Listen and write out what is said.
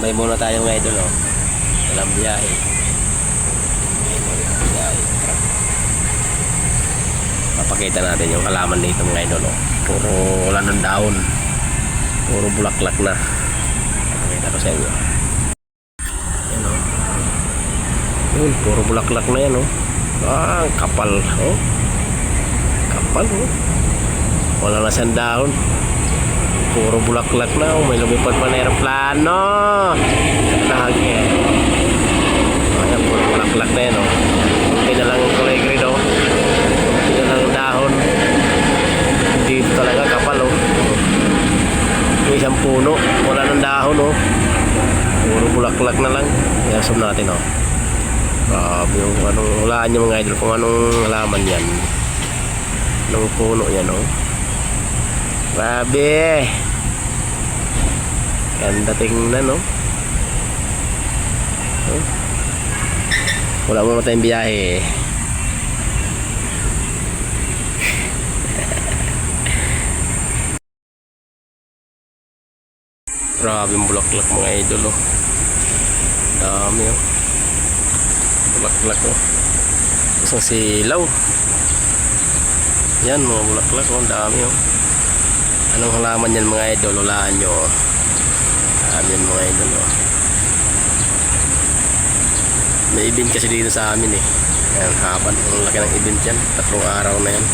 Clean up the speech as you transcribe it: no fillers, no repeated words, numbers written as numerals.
Tambay muna tayo mga idol, oh. Walang biyahe. Papakita natin yung halaman dito mga idol, oh. Puro wala ng daon. Puro bulaklak na. Papakita ko sa inyo. Yan, oh. Yun, puro bulaklak na yan, oh. Ah, kapal, oh. Kapal, oh. Wala na siyang daon. Puro bulaklak na, oh. May lumipad pa na aeroplano. Nahagi eh. Ayan, puro bulaklak na yan, oh. Hindi na lang kulay green, oh. Hindi na lang dahon. Dito talaga kapal, oh. May isang puno, wala ng dahon, oh. Puro bulaklak na lang. Iasam natin, oh. Grabe yung anong hulaan nyo mga idol kung anong halaman yan. Anong puno yan, oh. Grabe. Ganda tingnan, no? Oh. Wala mo tayong biyahe. Grabe yung bulaklak mga idol, oh. Dami, oh. Bulaklak, oh. Isang silaw. Yan mga bulaklak, oh. Dami, oh. Anong halaman yan mga idol? Hulaan nyo, oh. Amin mga idol, oh. May event kasi dito sa amin, eh. Ayan, haban. Ang laki ng event yan. 3 araw na yan.